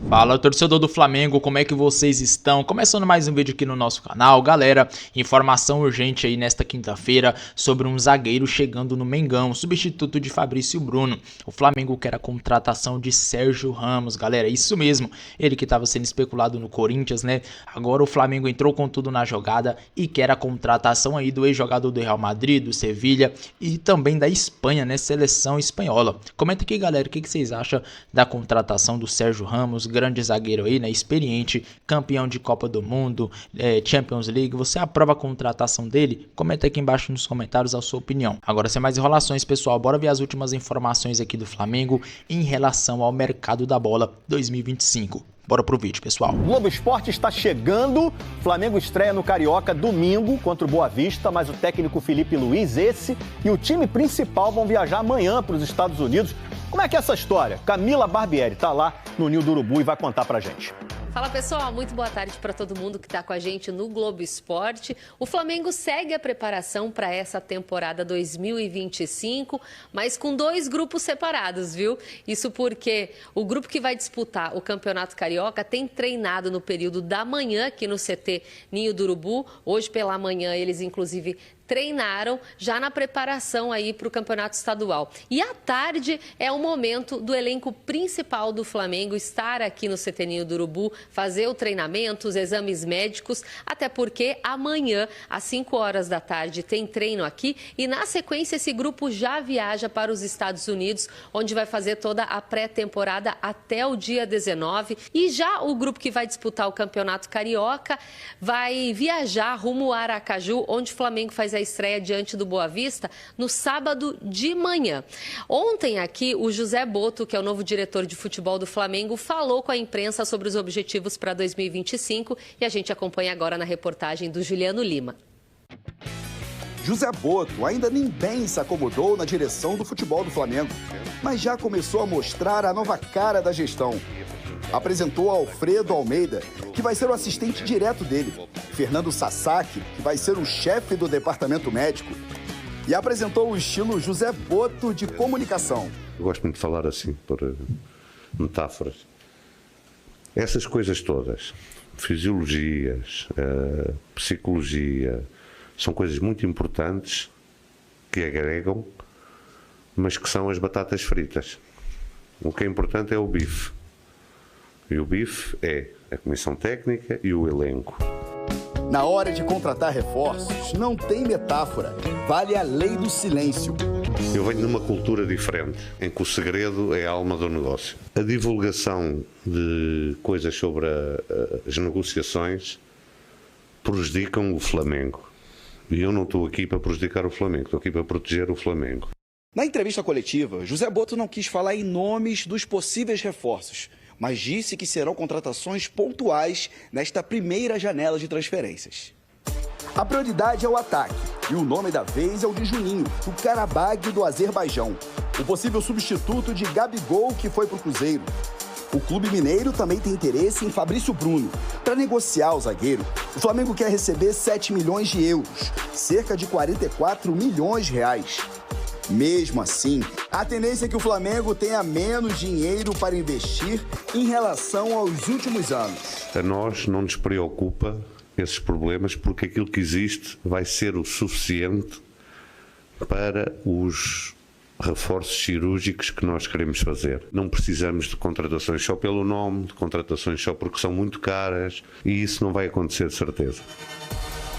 Fala, torcedor do Flamengo, como é que vocês estão? Começando mais um vídeo aqui no nosso canal. Galera, informação urgente aí nesta quinta-feira sobre um zagueiro chegando no Mengão, substituto de Fabrício Bruno. O Flamengo quer a contratação de Sérgio Ramos, galera, isso mesmo. Ele que estava sendo especulado no Corinthians, né? Agora o Flamengo entrou com tudo na jogada e quer a contratação aí do ex-jogador do Real Madrid, do Sevilha e também da Espanha, né? Seleção espanhola. Comenta aqui, galera, o que vocês acham da contratação do Sérgio Ramos, grande zagueiro aí, né, experiente, campeão de Copa do Mundo, Champions League. Você aprova a contratação dele? Comenta aqui embaixo nos comentários a sua opinião. Agora, sem mais enrolações, pessoal, bora ver as últimas informações aqui do Flamengo em relação ao mercado da bola 2025. Bora pro vídeo, pessoal. O Globo Esporte está chegando. Flamengo estreia no Carioca domingo contra o Boa Vista, mas o técnico Felipe Luiz, e o time principal vão viajar amanhã para os Estados Unidos. Como é que é essa história? Camila Barbieri está lá no Ninho do Urubu e vai contar pra gente. Fala, pessoal, muito boa tarde para todo mundo que está com a gente no Globo Esporte. O Flamengo segue a preparação para essa temporada 2025, mas com dois grupos separados, viu? Isso porque o grupo que vai disputar o Campeonato Carioca tem treinado no período da manhã aqui no CT Ninho do Urubu. Hoje pela manhã eles, inclusive, treinaram já na preparação aí para o Campeonato Estadual. E à tarde é o momento do elenco principal do Flamengo estar aqui no CT Ninho do Urubu, fazer o treinamento, os exames médicos, até porque amanhã, às 5 horas da tarde, tem treino aqui e na sequência esse grupo já viaja para os Estados Unidos, onde vai fazer toda a pré-temporada até o dia 19. E já o grupo que vai disputar o Campeonato Carioca vai viajar rumo a Aracaju, onde o Flamengo faz a estreia diante do Boa Vista no sábado de manhã. Ontem aqui o José Botto, que é o novo diretor de futebol do Flamengo, falou com a imprensa sobre os objetivos para 2025 e a gente acompanha agora na reportagem do Juliano Lima. José Botto ainda nem bem se acomodou na direção do futebol do Flamengo, mas já começou a mostrar a nova cara da gestão. Apresentou Alfredo Almeida, que vai ser o assistente direto dele, Fernando Sasaki, que vai ser o chefe do departamento médico, e apresentou o estilo José Botto de comunicação. Eu gosto muito de falar assim, por metáforas. Essas coisas todas, fisiologias, psicologia, são coisas muito importantes que agregam, mas que são as batatas fritas. O que é importante é o bife. E o bife é a comissão técnica e o elenco. Na hora de contratar reforços, não tem metáfora. Vale a lei do silêncio. Eu venho de uma cultura diferente, em que o segredo é a alma do negócio. A divulgação de coisas sobre as negociações prejudicam o Flamengo. E eu não estou aqui para prejudicar o Flamengo, estou aqui para proteger o Flamengo. Na entrevista coletiva, José Botto não quis falar em nomes dos possíveis reforços, mas disse que serão contratações pontuais nesta primeira janela de transferências. A prioridade é o ataque, e o nome da vez é o de Juninho, do Karabag do Azerbaijão, o possível substituto de Gabigol, que foi para o Cruzeiro. O clube mineiro também tem interesse em Fabrício Bruno. Para negociar o zagueiro, o Flamengo quer receber 7 milhões de euros, cerca de 44 milhões de reais. Mesmo assim, a tendência é que o Flamengo tenha menos dinheiro para investir em relação aos últimos anos. A nós não nos preocupa esses problemas, porque aquilo que existe vai ser o suficiente para os reforços cirúrgicos que nós queremos fazer. Não precisamos de contratações só pelo nome, de contratações só porque são muito caras, e isso não vai acontecer de certeza.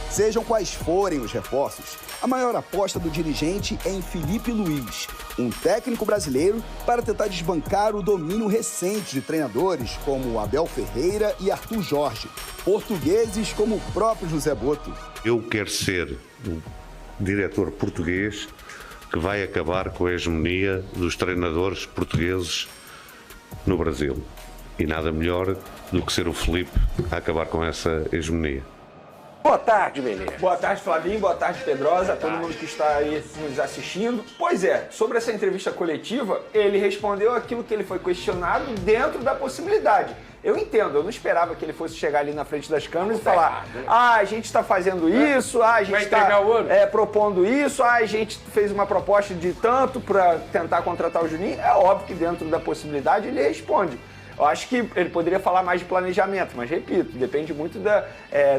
Sejam quais forem os reforços, a maior aposta do dirigente é em Felipe Luiz, um técnico brasileiro para tentar desbancar o domínio recente de treinadores como Abel Ferreira e Arthur Jorge, portugueses como o próprio José Botto. Eu quero ser o diretor português que vai acabar com a hegemonia dos treinadores portugueses no Brasil. E nada melhor do que ser o Felipe a acabar com essa hegemonia. Boa tarde, Belê. Boa tarde, Flavinho. Boa tarde, Pedrosa. Todo mundo que está aí nos assistindo. Pois é, sobre essa entrevista coletiva, ele respondeu aquilo que ele foi questionado dentro da possibilidade. Eu entendo, eu não esperava que ele fosse chegar ali na frente das câmeras e falar: a gente está fazendo isso, a gente está propondo isso, a gente fez uma proposta de tanto para tentar contratar o Juninho. É óbvio que dentro da possibilidade ele responde. Eu acho que ele poderia falar mais de planejamento, mas repito, depende muito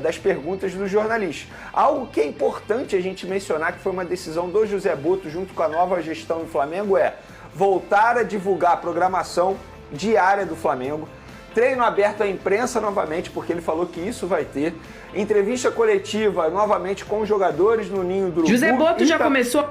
das perguntas dos jornalistas. Algo que é importante a gente mencionar, que foi uma decisão do José Botto junto com a nova gestão do Flamengo, é voltar a divulgar a programação diária do Flamengo, treino aberto à imprensa novamente, porque ele falou que isso vai ter, entrevista coletiva novamente com os jogadores no Ninho do Urubu. José Botto já começou...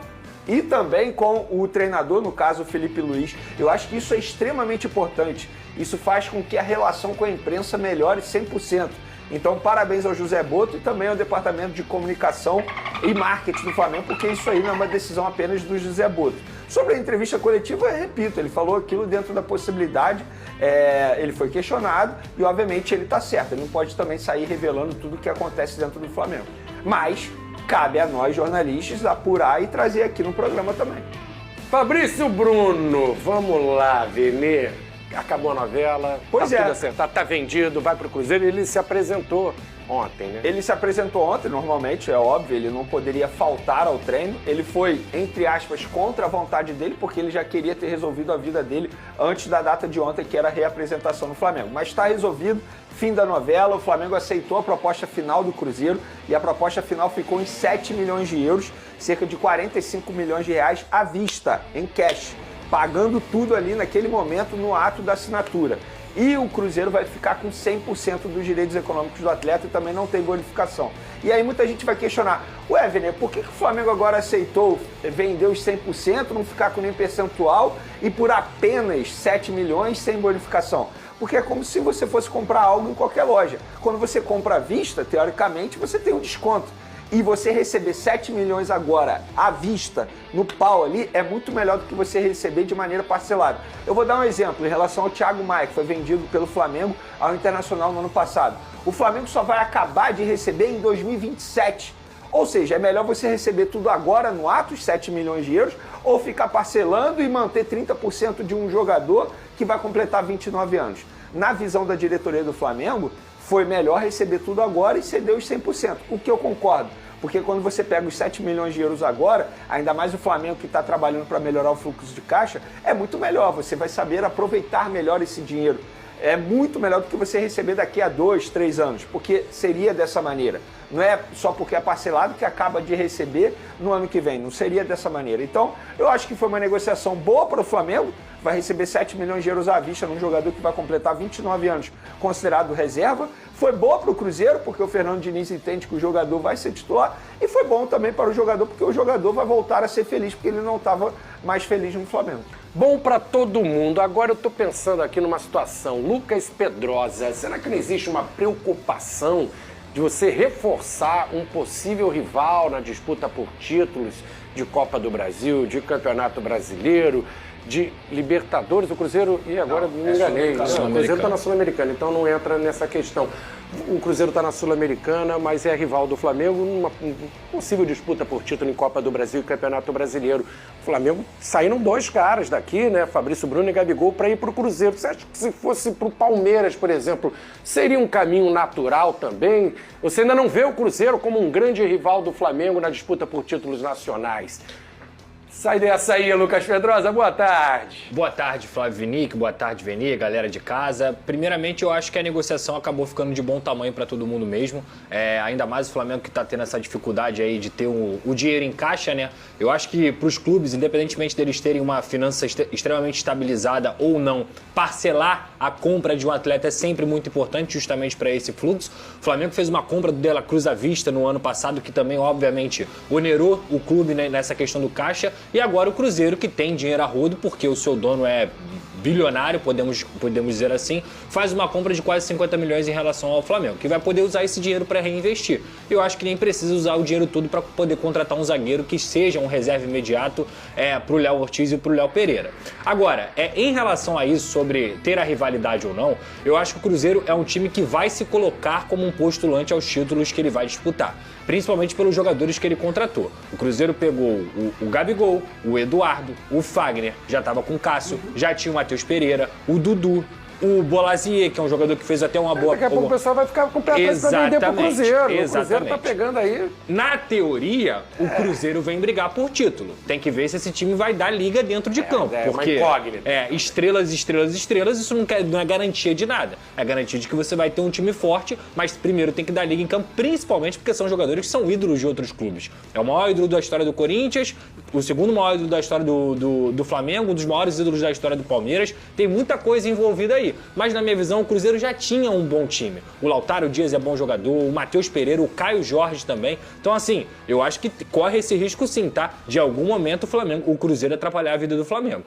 E também com o treinador, no caso o Felipe Luiz. Eu acho que isso é extremamente importante. Isso faz com que a relação com a imprensa melhore 100%. Então, parabéns ao José Botto e também ao Departamento de Comunicação e Marketing do Flamengo, porque isso aí não é uma decisão apenas do José Botto. Sobre a entrevista coletiva, eu repito, ele falou aquilo dentro da possibilidade, ele foi questionado e, obviamente, ele está certo. Ele não pode também sair revelando tudo o que acontece dentro do Flamengo. Mas cabe a nós, jornalistas, apurar e trazer aqui no programa também. Fabrício Bruno, vamos lá, Vene. Acabou a novela, pois tudo acertado, tá vendido, vai pro Cruzeiro. Ele se apresentou ontem, né? Ele se apresentou ontem, normalmente, é óbvio, ele não poderia faltar ao treino. Ele foi, entre aspas, contra a vontade dele, porque ele já queria ter resolvido a vida dele antes da data de ontem, que era a reapresentação no Flamengo. Mas está resolvido, fim da novela, o Flamengo aceitou a proposta final do Cruzeiro e a proposta final ficou em 7 milhões de euros, cerca de 45 milhões de reais à vista, em cash, pagando tudo ali naquele momento no ato da assinatura. E o Cruzeiro vai ficar com 100% dos direitos econômicos do atleta e também não tem bonificação. E aí muita gente vai questionar, ué, Vene, por que o Flamengo agora aceitou vender os 100%, não ficar com nem percentual e por apenas 7 milhões sem bonificação? Porque é como se você fosse comprar algo em qualquer loja. Quando você compra à vista, teoricamente, você tem um desconto. E você receber 7 milhões agora à vista, no pau ali, é muito melhor do que você receber de maneira parcelada. Eu vou dar um exemplo em relação ao Thiago Maia, que foi vendido pelo Flamengo ao Internacional no ano passado. O Flamengo só vai acabar de receber em 2027. Ou seja, é melhor você receber tudo agora no ato, os 7 milhões de euros, ou ficar parcelando e manter 30% de um jogador que vai completar 29 anos. Na visão da diretoria do Flamengo, foi melhor receber tudo agora e ceder os 100%, o que eu concordo. Porque quando você pega os 7 milhões de euros agora, ainda mais o Flamengo que está trabalhando para melhorar o fluxo de caixa, é muito melhor, você vai saber aproveitar melhor esse dinheiro. É muito melhor do que você receber daqui a 2, 3 anos, porque seria dessa maneira. Não é só porque é parcelado que acaba de receber no ano que vem, não seria dessa maneira. Então, eu acho que foi uma negociação boa para o Flamengo, vai receber 7 milhões de euros à vista num jogador que vai completar 29 anos, considerado reserva. Foi boa para o Cruzeiro, porque o Fernando Diniz entende que o jogador vai ser titular, e foi bom também para o jogador, porque o jogador vai voltar a ser feliz, porque ele não estava mais feliz no Flamengo. Bom para todo mundo. Agora eu tô pensando aqui numa situação. Lucas Pedrosa, será que não existe uma preocupação de você reforçar um possível rival na disputa por títulos de Copa do Brasil, de Campeonato Brasileiro, de Libertadores? O Cruzeiro, e agora me enganei, o Cruzeiro está na Sul-Americana, então não entra nessa questão. O Cruzeiro está na Sul-Americana, mas é rival do Flamengo numa possível disputa por título em Copa do Brasil e Campeonato Brasileiro. O Flamengo, saíram 2 caras daqui, né? Fabrício Bruno e Gabigol, para ir para o Cruzeiro. Você acha que se fosse para o Palmeiras, por exemplo, seria um caminho natural também? Você ainda não vê o Cruzeiro como um grande rival do Flamengo na disputa por títulos nacionais? Sai dessa aí, Lucas Pedrosa. Boa tarde. Boa tarde, Flávio Vinick. Boa tarde, Veni, galera de casa. Primeiramente, eu acho que a negociação acabou ficando de bom tamanho para todo mundo mesmo. Ainda mais o Flamengo que está tendo essa dificuldade aí de ter o dinheiro em caixa, né? Eu acho que para os clubes, independentemente deles terem uma finança extremamente estabilizada ou não, parcelar a compra de um atleta é sempre muito importante, justamente para esse fluxo. O Flamengo fez uma compra do De La Cruz à vista no ano passado, que também, obviamente, onerou o clube, né, nessa questão do caixa. E agora o Cruzeiro, que tem dinheiro a rodo, porque o seu dono é bilionário, podemos dizer assim, faz uma compra de quase 50 milhões em relação ao Flamengo, que vai poder usar esse dinheiro para reinvestir. Eu acho que nem precisa usar o dinheiro todo para poder contratar um zagueiro que seja um reserva imediato para o Léo Ortiz e para o Léo Pereira. Agora, em relação a isso, sobre ter a rivalidade ou não, eu acho que o Cruzeiro é um time que vai se colocar como um postulante aos títulos que ele vai disputar, principalmente pelos jogadores que ele contratou. O Cruzeiro pegou o Gabigol, o Eduardo, o Fagner, já estava com o Cássio, já tinha o Matheus Pereira, o Dudu. o Bolasie, que é um jogador que fez até uma boa... Daqui a pouco o pessoal vai ficar com o pé atrás pra vender pro Cruzeiro. O Cruzeiro tá pegando aí. Na teoria, o Cruzeiro vem brigar por título. Tem que ver se esse time vai dar liga dentro de campo. Porque uma incógnita. Estrelas, isso não é garantia de nada. É garantia de que você vai ter um time forte, mas primeiro tem que dar liga em campo, principalmente porque são jogadores que são ídolos de outros clubes. É o maior ídolo da história do Corinthians, o segundo maior ídolo da história do Flamengo, um dos maiores ídolos da história do Palmeiras. Tem muita coisa envolvida aí. Mas na minha visão, o Cruzeiro já tinha um bom time. O Lautaro Dias é bom jogador, o Matheus Pereira, o Caio Jorge também. Então assim, eu acho que corre esse risco sim, tá? De algum momento o Cruzeiro atrapalhar a vida do Flamengo.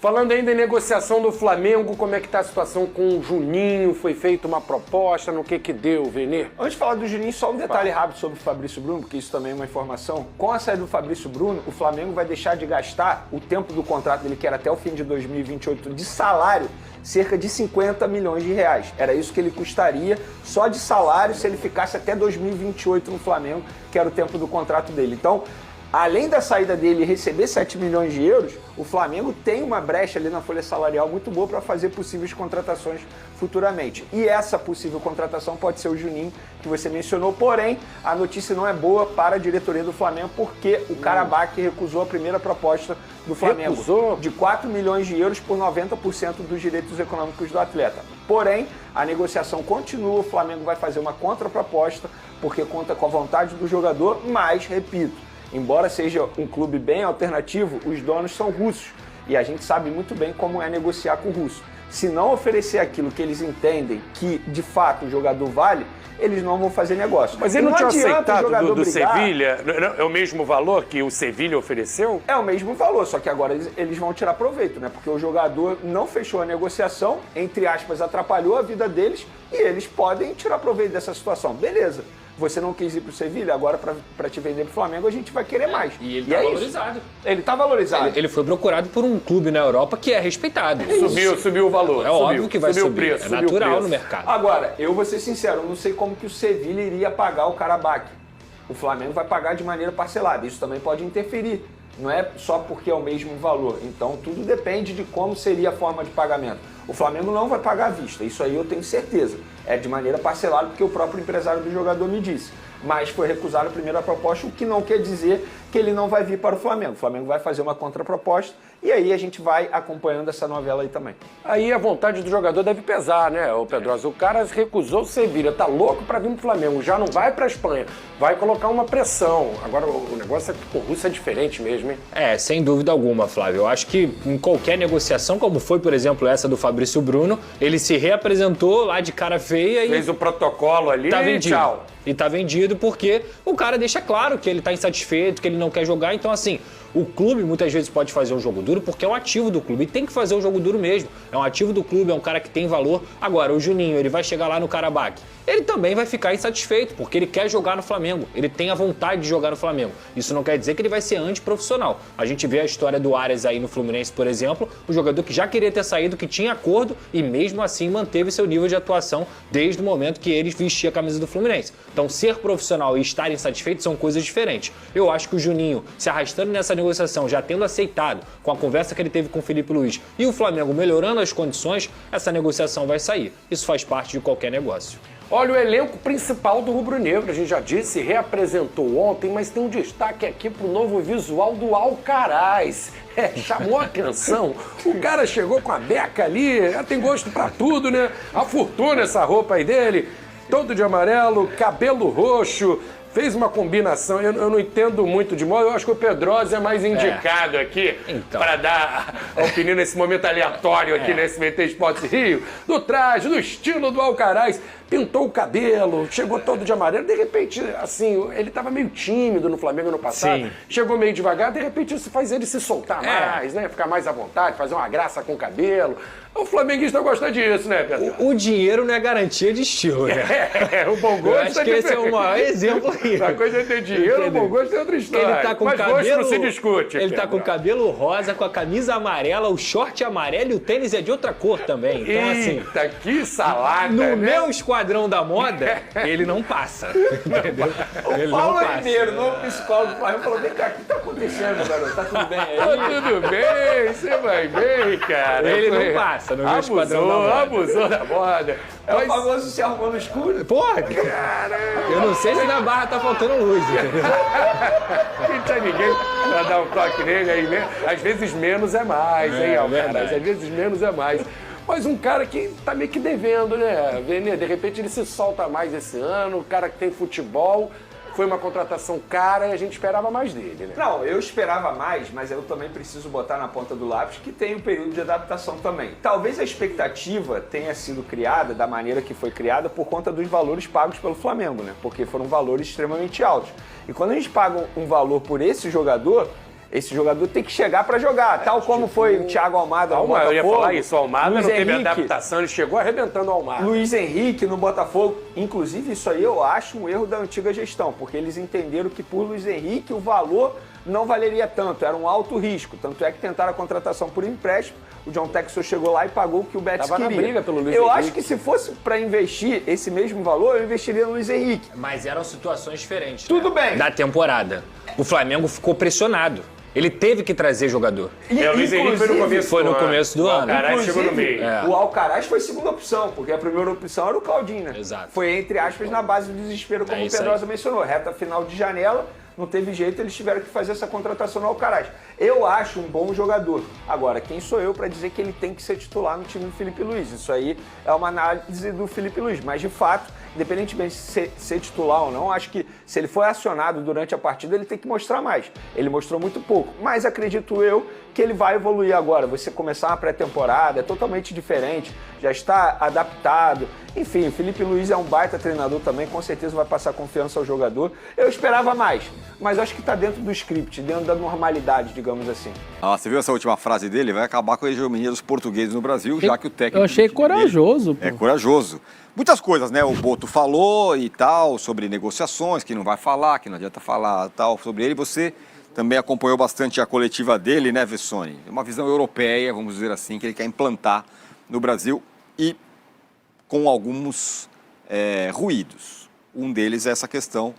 Falando ainda em negociação do Flamengo, como é que tá a situação com o Juninho? Foi feita uma proposta, no que deu, Vene? Antes de falar do Juninho, só um detalhe rápido sobre o Fabrício Bruno, porque isso também é uma informação. Com a saída do Fabrício Bruno, o Flamengo vai deixar de gastar o tempo do contrato dele, que era até o fim de 2028, de salário, cerca de 50 milhões de reais. Era isso que ele custaria só de salário se ele ficasse até 2028 no Flamengo, que era o tempo do contrato dele. Então, além da saída dele receber 7 milhões de euros, o Flamengo tem uma brecha ali na folha salarial muito boa para fazer possíveis contratações futuramente. E essa possível contratação pode ser o Juninho, que você mencionou, porém, a notícia não é boa para a diretoria do Flamengo, porque o Karabakh recusou a primeira proposta do Flamengo. Recusou? De 4 milhões de euros por 90% dos direitos econômicos do atleta. Porém, a negociação continua, o Flamengo vai fazer uma contraproposta, porque conta com a vontade do jogador, mas, repito, embora seja um clube bem alternativo, os donos são russos. E a gente sabe muito bem como é negociar com o russo. Se não oferecer aquilo que eles entendem que, de fato, o jogador vale, eles não vão fazer negócio. Mas ele não tinha aceitado do brigar. Sevilha? É o mesmo valor que o Sevilha ofereceu? É o mesmo valor, só que agora eles vão tirar proveito, né? Porque o jogador não fechou a negociação, entre aspas, atrapalhou a vida deles e eles podem tirar proveito dessa situação. Beleza. Você não quis ir pro Sevilha, agora para te vender pro Flamengo a gente vai querer mais. E ele tá valorizado. Isso. Ele tá valorizado. Ele foi procurado por um clube na Europa que é respeitado. Subiu o valor. É óbvio que vai subir. Preço, é natural no mercado. Agora, eu vou ser sincero, eu não sei como que o Sevilha iria pagar o Karabakh. O Flamengo vai pagar de maneira parcelada. Isso também pode interferir. Não é só porque é o mesmo valor. Então, tudo depende de como seria a forma de pagamento. O Flamengo não vai pagar à vista, isso aí eu tenho certeza. É de maneira parcelada, porque o próprio empresário do jogador me disse. Mas foi recusada a primeira proposta, o que não quer dizer que ele não vai vir para o Flamengo. O Flamengo vai fazer uma contraproposta e aí a gente vai acompanhando essa novela aí também. Aí a vontade do jogador deve pesar, né, ô Pedrosa? O cara recusou o Sevilha, tá louco para vir pro Flamengo, já não vai pra Espanha, vai colocar uma pressão. Agora o negócio é que o russo é diferente mesmo, hein? É, sem dúvida alguma, Flávio. Eu acho que em qualquer negociação, como foi, por exemplo, essa do Fabrício Bruno, ele se reapresentou lá de cara feia e... fez o protocolo ali tá vendido. Tchau. E tá vendido porque o cara deixa claro que ele tá insatisfeito, que ele não quer jogar. Então, assim, o clube muitas vezes pode fazer um jogo duro porque é um ativo do clube. E tem que fazer um jogo duro mesmo. É um ativo do clube, é um cara que tem valor. Agora, o Juninho, ele vai chegar lá no Karabakh. Ele também vai ficar insatisfeito porque ele quer jogar no Flamengo. Ele tem a vontade de jogar no Flamengo. Isso não quer dizer que ele vai ser antiprofissional. A gente vê a história do Arias aí no Fluminense, por exemplo. Um jogador que já queria ter saído, que tinha acordo e mesmo assim manteve seu nível de atuação desde o momento que ele vestia a camisa do Fluminense. Então, ser profissional e estar insatisfeito são coisas diferentes. Eu acho que o Juninho, se arrastando nessa negociação, já tendo aceitado, com a conversa que ele teve com o Felipe Luiz e o Flamengo melhorando as condições, essa negociação vai sair. Isso faz parte de qualquer negócio. Olha, o elenco principal do Rubro Negro, a gente já disse, reapresentou ontem, mas tem um destaque aqui pro novo visual do Alcaraz. Chamou a atenção. O cara chegou com a beca ali, já tem gosto pra tudo, né? A fortuna essa roupa aí dele, todo de amarelo, cabelo roxo. Fez uma combinação, eu não entendo muito de moda, eu acho que o Pedrosa é mais indicado aqui para dar a opinião nesse momento aleatório aqui nesse SBT Esportes Rio, do traje, do estilo do Alcaraz. Pintou o cabelo, chegou todo de amarelo, de repente, assim, ele estava meio tímido no Flamengo no passado, Sim. Chegou meio devagar, de repente isso faz ele se soltar mais, né? Ficar mais à vontade, fazer uma graça com o cabelo. O flamenguista gosta disso, né, Pedro? O dinheiro não é garantia de estilo, né? O bom gosto Eu acho que esse é o maior exemplo aí. A coisa é ter dinheiro, o bom gosto é outra história. Ele tá com mas cabelo, gosto não se discute. Ele tá com o cabelo rosa, com a camisa amarela, o short amarelo e o tênis é de outra cor também. Então, Eita, assim, que salada, no né? meu esquadrão da moda, ele não passa. Entendeu? Ele O Paulo não passa. Ribeiro, novo psicólogo do Flamengo, falou: vem cá, o que tá acontecendo, garoto? Tá tudo bem aí? Tá tudo bem, você vai bem, cara. Ele não passa. essa, não viu o Esquadrão da Moda. Abusou da moda. É o famoso se arrumou no escuro. Porra, eu não sei se na Barra tá faltando luz, entendeu? Não tinha ninguém pra dar um toque nele aí, né? Às vezes menos é mais, hein, Alcaraz? Às vezes menos é mais. Mas um cara que tá meio que devendo, né, Vene? De repente ele se solta mais esse ano, o cara que tem futebol, foi uma contratação cara e a gente esperava mais dele, né? Não, eu esperava mais, mas eu também preciso botar na ponta do lápis que tem um período de adaptação também. Talvez a expectativa tenha sido criada da maneira que foi criada por conta dos valores pagos pelo Flamengo, né? Porque foram valores extremamente altos. E quando a gente paga um valor por esse jogador tem que chegar para jogar, tal como foi o Thiago Almada no Botafogo. Eu ia falar isso, o Almada Luiz não teve Henrique, adaptação, ele chegou arrebentando o Almada. Luiz Henrique no Botafogo. Inclusive, isso aí eu acho um erro da antiga gestão, porque eles entenderam que por Luiz Henrique o valor não valeria tanto, era um alto risco. Tanto é que tentaram a contratação por empréstimo, o John Textor chegou lá e pagou o que o Betis queria. Tava na briga pelo Luiz Eu Henrique. acho que se fosse para investir esse mesmo valor, eu investiria no Luiz Henrique. Mas eram situações diferentes. Tudo bem. Da temporada. O Flamengo ficou pressionado. Ele teve que trazer jogador. O Luiz Henrique foi no começo Foi no começo do ano. O Alcaraz chegou no meio. O Alcaraz foi segunda opção, porque a primeira opção era o Claudinho, né? Exato. Foi, entre aspas, na base do desespero, como o Pedrosa mencionou. Reta final de janela, não teve jeito, eles tiveram que fazer essa contratação no Alcaraz. Eu acho um bom jogador. Agora, quem sou eu para dizer que ele tem que ser titular no time do Felipe Luiz? Isso aí é uma análise do Felipe Luiz, mas de fato, independentemente de ser titular ou não, acho que se ele for acionado durante a partida, ele tem que mostrar mais. Ele mostrou muito pouco, mas acredito eu que ele vai evoluir agora. Você começar uma pré-temporada, é totalmente diferente, já está adaptado. Enfim, o Felipe Luiz é um baita treinador também, com certeza vai passar confiança ao jogador. Eu esperava mais, mas acho que está dentro do script, dentro da normalidade, digamos assim. Você viu essa última frase dele? Vai acabar com a hegemonia dos portugueses no Brasil, já que o técnico... Eu achei corajoso. É corajoso. Muitas coisas, né? O Boto falou e tal, sobre negociações, que não vai falar, que não adianta falar tal sobre ele. Você também acompanhou bastante a coletiva dele, né, Vessone? Uma visão europeia, vamos dizer assim, que ele quer implantar no Brasil e com alguns ruídos. Um deles é essa questão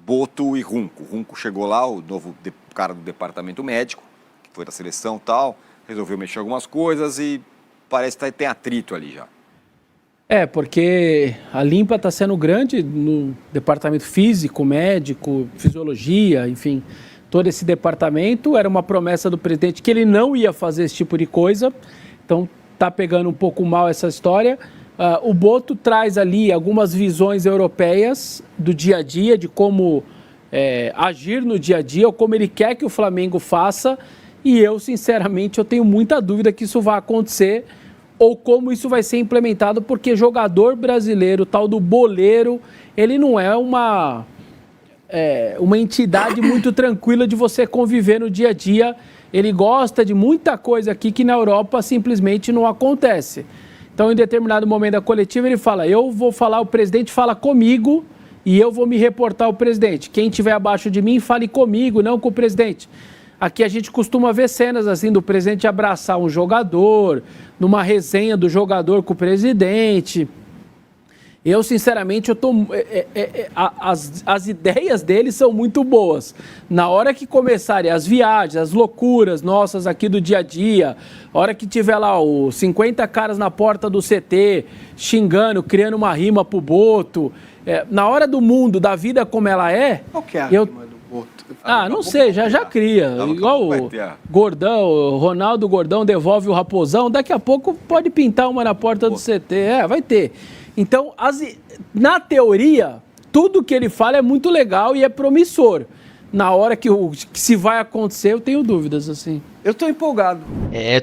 Boto e Runco. Runco chegou lá, o novo cara do departamento médico, que foi da seleção e tal, resolveu mexer algumas coisas e parece que tem atrito ali já. Porque a limpa está sendo grande no departamento físico, médico, fisiologia, enfim. Todo esse departamento era uma promessa do presidente que ele não ia fazer esse tipo de coisa. Então está pegando um pouco mal essa história. O Boto traz ali algumas visões europeias do dia a dia, de como agir no dia a dia, ou como ele quer que o Flamengo faça. E eu, sinceramente, eu tenho muita dúvida que isso vai acontecer ou como isso vai ser implementado, porque jogador brasileiro, tal do boleiro, ele não é uma entidade muito tranquila de você conviver no dia a dia. Ele gosta de muita coisa aqui que na Europa simplesmente não acontece. Então, em determinado momento da coletiva, ele fala, eu vou falar, o presidente fala comigo e eu vou me reportar ao presidente. Quem estiver abaixo de mim, fale comigo, não com o presidente. Aqui a gente costuma ver cenas assim do presidente abraçar um jogador, numa resenha do jogador com o presidente. Eu, sinceramente, as ideias dele são muito boas. Na hora que começarem as viagens, as loucuras nossas aqui do dia a dia, a hora que tiver lá os 50 caras na porta do CT, xingando, criando uma rima pro Boto, na hora do mundo, da vida como ela é... Qual que é a rima do Boto? Não sei, já cria. Igual o Gordão, o Ronaldo Gordão devolve o Raposão, daqui a pouco pode pintar uma na porta do CT. Vai ter. Então, na teoria, tudo que ele fala é muito legal e é promissor. Na hora que se vai acontecer, eu tenho dúvidas, assim. Eu tô empolgado.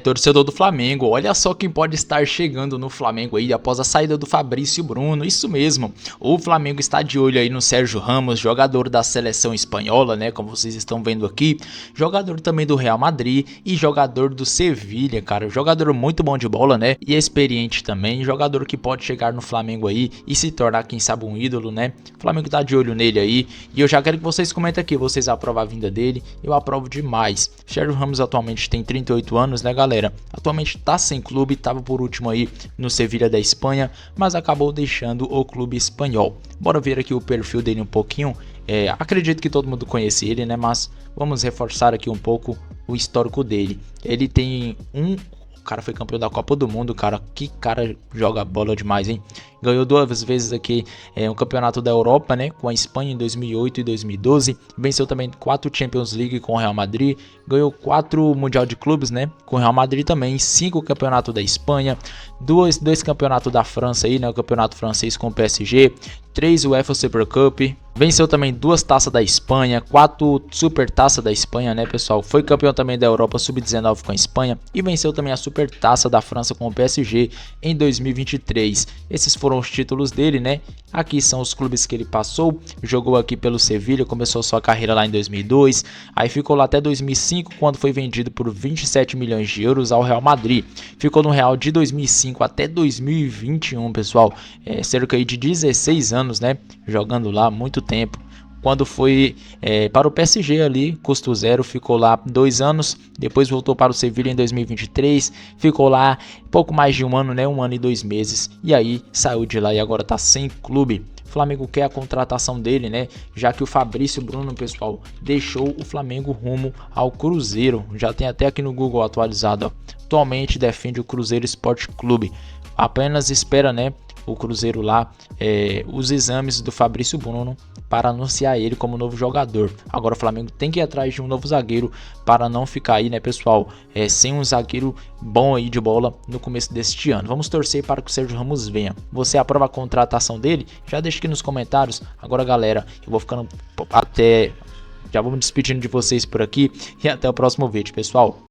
Torcedor do Flamengo, olha só quem pode estar chegando no Flamengo aí após a saída do Fabrício Bruno, isso mesmo. O Flamengo está de olho aí no Sérgio Ramos, jogador da seleção espanhola, né, como vocês estão vendo aqui, jogador também do Real Madrid e jogador do Sevilha, cara, jogador muito bom de bola, né, e experiente também, jogador que pode chegar no Flamengo aí e se tornar, quem sabe, um ídolo, né. O Flamengo tá de olho nele aí e eu já quero que vocês comentem aqui, vocês aprovam a vinda dele? Eu aprovo demais. Sérgio Ramos atualmente tem 38 anos, né, galera? Atualmente tá sem clube, tava por último aí no Sevilha da Espanha, mas acabou deixando o clube espanhol. Bora ver aqui o perfil dele um pouquinho. Acredito que todo mundo conhece ele, né? Mas vamos reforçar aqui um pouco o histórico dele. Ele tem cara foi campeão da Copa do Mundo, cara. Que cara joga bola demais, hein? Ganhou 2 vezes aqui um campeonato da Europa, né? Com a Espanha em 2008 e 2012. Venceu também 4 Champions League com o Real Madrid. Ganhou 4 Mundial de Clubes, né? Com o Real Madrid também. 5 campeonatos da Espanha. 2 campeonatos da França aí, né? O campeonato francês com o PSG. 3 UEFA Super Cup. Venceu também 2 taças da Espanha, 4 super taças da Espanha, né, pessoal? Foi campeão também da Europa Sub-19 com a Espanha e venceu também a super taça da França com o PSG em 2023. Esses foram os títulos dele, né? Aqui são os clubes que ele passou. Jogou aqui pelo Sevilha, começou sua carreira lá em 2002, aí ficou lá até 2005, quando foi vendido por 27 milhões de euros ao Real Madrid. Ficou no Real de 2005 até 2021, pessoal. Cerca aí de 16 anos, né? Jogando lá muito tempo. Quando foi para o PSG ali, custo zero, ficou lá 2 anos, depois voltou para o Sevilha em 2023, ficou lá pouco mais de 1 ano, né, 1 ano e 2 meses, e aí saiu de lá e agora tá sem clube. O Flamengo quer a contratação dele, né, já que o Fabrício Bruno, pessoal, deixou o Flamengo rumo ao Cruzeiro, já tem até aqui no Google atualizado, ó. Atualmente defende o Cruzeiro Esporte Clube, apenas espera, né, o Cruzeiro lá, os exames do Fabrício Bruno para anunciar ele como novo jogador. Agora o Flamengo tem que ir atrás de um novo zagueiro para não ficar aí, né, pessoal, sem um zagueiro bom aí de bola no começo deste ano. Vamos torcer para que o Sérgio Ramos venha. Você aprova a contratação dele? Já deixa aqui nos comentários. Agora, galera, eu vou ficando já vou me despedindo de vocês por aqui e até o próximo vídeo, pessoal.